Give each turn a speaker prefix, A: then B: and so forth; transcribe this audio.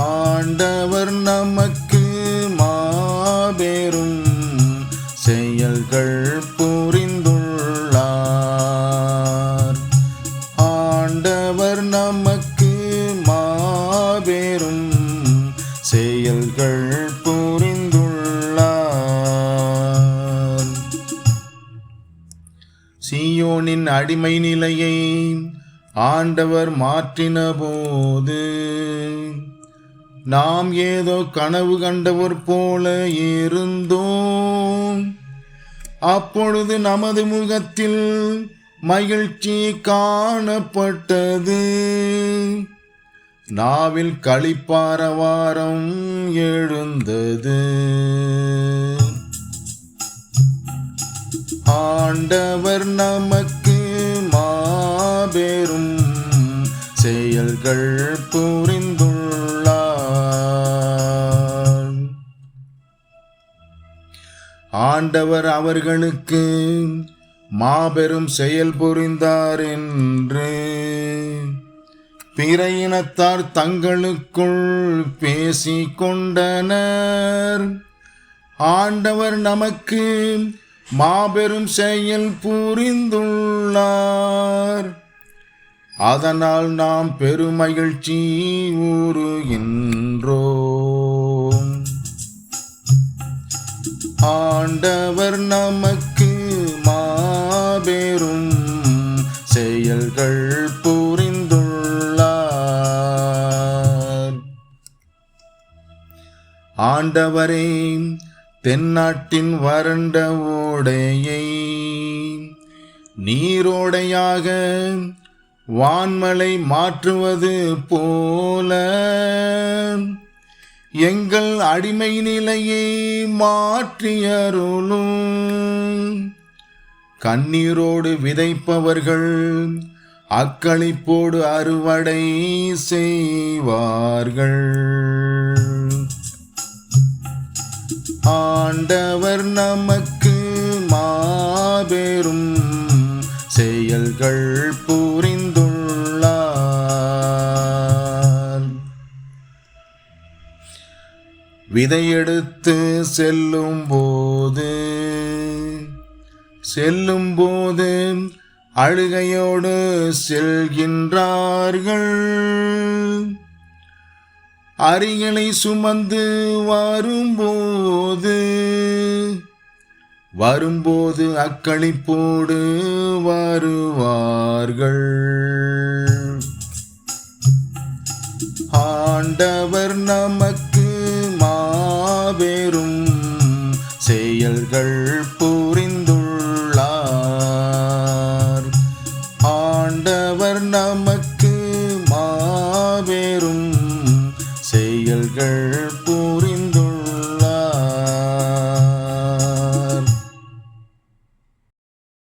A: ஆண்டவர் நமக்கு மாபெரும் செயல்கள் புரிந்துள்ளார். ஆண்டவர் நமக்கு மாபெரும் செயல்கள் புரிந்துள்ளார். சீயோனின் அடிமை நிலையை ஆண்டவர் மாற்றின போது நாம் ஏதோ கனவு கண்டவர் போல இருந்தோம். அப்பொழுது நமது முகத்தில் மகிழ்ச்சி காணப்பட்டது, நாவில் களிப்பாரவாரம் எழுந்தது. ஆண்டவர் நமக்கு மாபெரும் செயல்கள் புரிந்துள்ளார். ஆண்டவர் அவர்களுக்கு மாபெரும் செயல் புரிந்தார் என்று பிற இனத்தார் தங்களுக்குள் பேசிக் கொண்டனர். ஆண்டவர் நமக்கு மாபெரும் செயல் புரிந்துள்ளார், அதனால் நாம் பெருமகிழ்ச்சி ஊறுகின்றோம். ஆண்டவர் நமக்கு மாபெரும் செயல்கள் புரிந்துள்ளார். ஆண்டவரே, தென்னாட்டின் வறண்ட ஓடையை நீரோடையாக வான்மலை மாற்றுவது போல எங்கள் அடிமை நிலையை மாற்றியருளும். கண்ணீரோடு விதைப்பவர்கள் அக்களிப்போடு அறுவடை செய்வார்கள். ஆண்டவர் நமக்கு மாபெரும் செயல்கள் புரிந்துள்ளார். விதையெடுத்து செல்லும்போது அழுகையோடு செல்கின்றார்கள். அரிகளை சுமந்து வரும்போது அக்களிப்போடு வருவார்கள். ஆண்டவர் நமக்கு மாபெரும் செயல்கள் புரிந்துள்ளார். ஆண்டவர் நமக்கு மாபெரும் செயல்கள் புரிந்துள்ளார்.